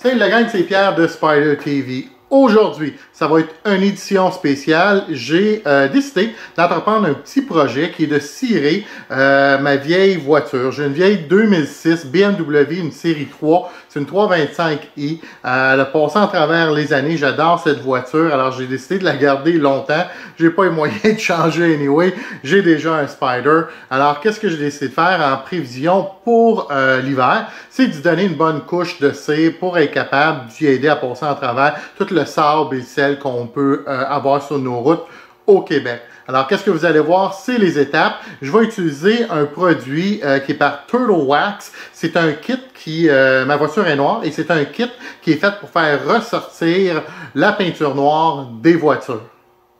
Salut la gang, c'est Pierre de Spyder TV. Aujourd'hui, ça va être une édition spéciale. J'ai décidé d'entreprendre un petit projet qui est de cirer ma vieille voiture. J'ai une vieille 2006 BMW, une série 3. C'est une 325i. Elle a passé en travers les années. J'adore cette voiture. Alors, j'ai décidé de la garder longtemps. J'ai pas les moyens de changer anyway. J'ai déjà un Spyder. Alors, qu'est-ce que j'ai décidé de faire en prévision pour l'hiver? C'est de donner une bonne couche de cire pour être capable d'y aider à passer en travers tout le sable et le sel qu'on peut avoir sur nos routes au Québec. Alors, qu'est-ce que vous allez voir? C'est les étapes. Je vais utiliser un produit qui est par Turtle Wax. C'est un kit qui... ma voiture est noire et c'est un kit qui est fait pour faire ressortir la peinture noire des voitures.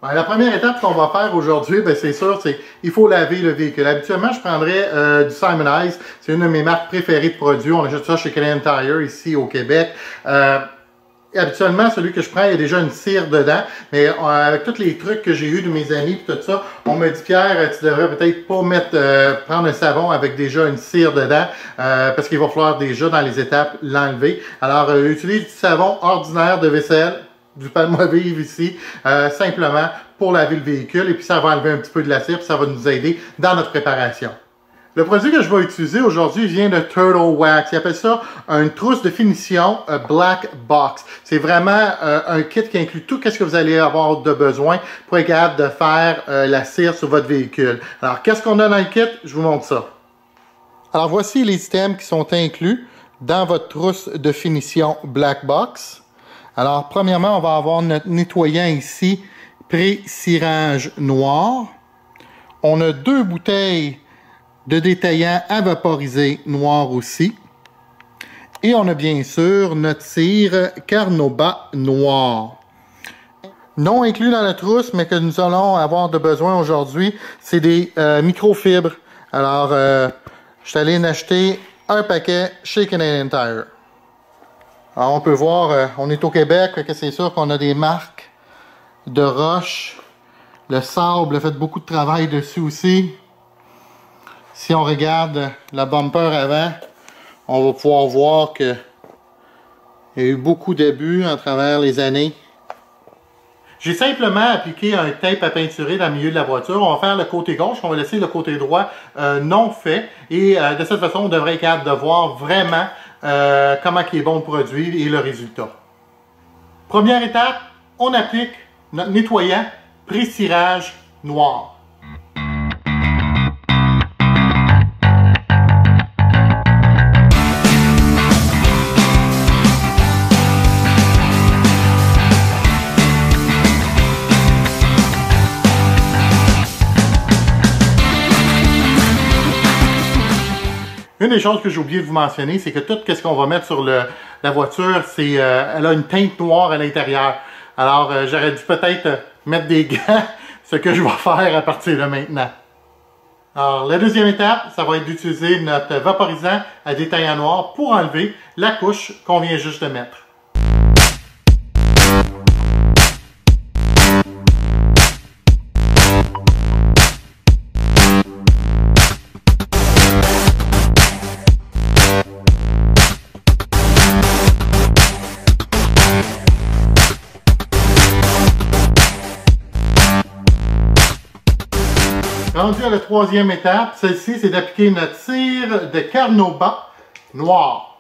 Ben, la première étape qu'on va faire aujourd'hui, ben, c'est sûr, c'est qu'il faut laver le véhicule. Habituellement, je prendrais du Simonize. C'est une de mes marques préférées de produits. On achète ça chez Canadian Tire ici au Québec. Habituellement, celui que je prends, il y a déjà une cire dedans, mais avec tous les trucs que j'ai eu de mes amis et tout ça, on m'a dit, Pierre, tu devrais peut-être pas prendre un savon avec déjà une cire dedans, parce qu'il va falloir déjà dans les étapes l'enlever. Alors, utilise du savon ordinaire de vaisselle, du Palmolive ici, simplement pour laver le véhicule, et puis ça va enlever un petit peu de la cire, puis ça va nous aider dans notre préparation. Le produit que je vais utiliser aujourd'hui vient de Turtle Wax. Ils appellent ça une trousse de finition Black Box. C'est vraiment un kit qui inclut tout ce que vous allez avoir de besoin pour être capable de faire la cire sur votre véhicule. Alors, qu'est-ce qu'on a dans le kit? Je vous montre ça. Alors, voici les items qui sont inclus dans votre trousse de finition Black Box. Alors, premièrement, on va avoir notre nettoyant ici, pré-cirage noir. On a 2 bouteilles de détaillant à vaporiser noir aussi. Et on a bien sûr notre cire Carnauba noir. Non inclus dans la trousse, mais que nous allons avoir de besoin aujourd'hui, c'est des microfibres. Alors, je suis allé en acheter un paquet chez Canadian Tire. Alors, on peut voir, on est au Québec, que c'est sûr qu'on a des marques de roche. Le sable a fait beaucoup de travail dessus aussi. Si on regarde la bumper avant, on va pouvoir voir qu'il y a eu beaucoup d'abus à travers les années. J'ai simplement appliqué un tape à peinturer dans le milieu de la voiture. On va faire le côté gauche, on va laisser le côté droit non fait. Et de cette façon, on devrait être capable de voir vraiment comment il est bon le produit et le résultat. Première étape, on applique notre nettoyant pré-cirage noir. Une des choses que j'ai oublié de vous mentionner, c'est que tout ce qu'on va mettre sur la voiture, elle a une teinte noire à l'intérieur. Alors, j'aurais dû peut-être mettre des gants, ce que je vais faire à partir de maintenant. Alors, la deuxième étape, ça va être d'utiliser notre vaporisant à détaillant noir pour enlever la couche qu'on vient juste de mettre. Rendu à la troisième étape, celle-ci, c'est d'appliquer notre cire de Carnauba noir.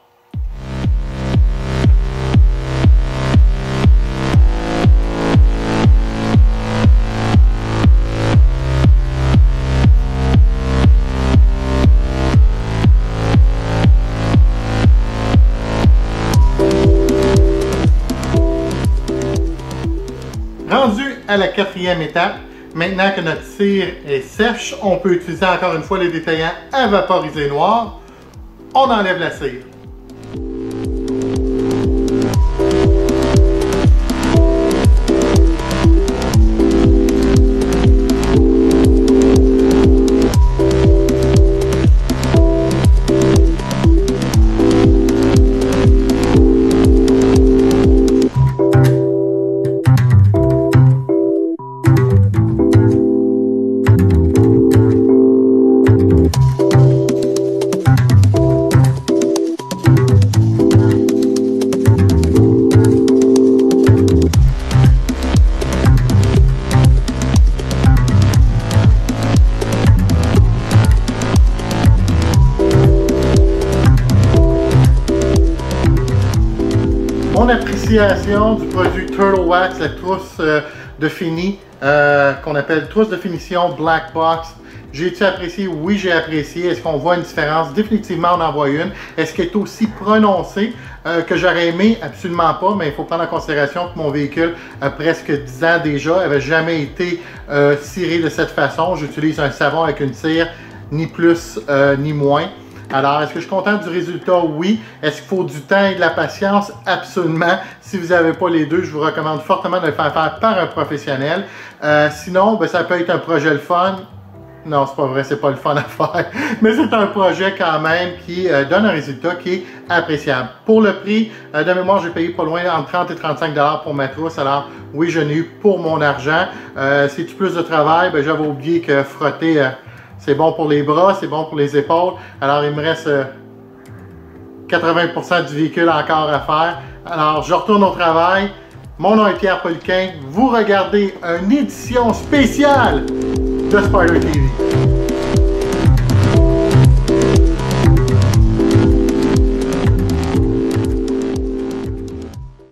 Rendu à la quatrième étape, maintenant que notre cire est sèche, on peut utiliser encore une fois le détaillant à vaporiser noir. On enlève la cire. mon appréciation du produit Turtle Wax, la trousse de fini qu'on appelle trousse de finition Black Box. J'ai-tu apprécié? Oui, j'ai apprécié. Est-ce qu'on voit une différence? Définitivement, on en voit une. Est-ce qu'elle est aussi prononcée que j'aurais aimé? Absolument pas, mais il faut prendre en considération que mon véhicule a presque 10 ans déjà, n'avait jamais été ciré de cette façon. J'utilise un savon avec une cire, ni plus ni moins. Alors, est-ce que je suis content du résultat? Oui. Est-ce qu'il faut du temps et de la patience? Absolument. Si vous n'avez pas les deux, je vous recommande fortement de le faire par un professionnel. Sinon, ben, ça peut être un projet le fun. Non, c'est pas vrai, c'est pas le fun à faire, mais c'est un projet quand même qui donne un résultat qui est appréciable. Pour le prix, de mémoire, j'ai payé pas loin entre 30 et 35 $ pour ma trousse, alors oui, je n'ai eu pour mon argent. C'est-tu plus de travail? Ben, j'avais oublié que frotter, c'est bon pour les bras, c'est bon pour les épaules, alors il me reste 80% du véhicule encore à faire. Alors, je retourne au travail. Mon nom est Pierre Poliquin. Vous regardez une édition spéciale de Spider TV.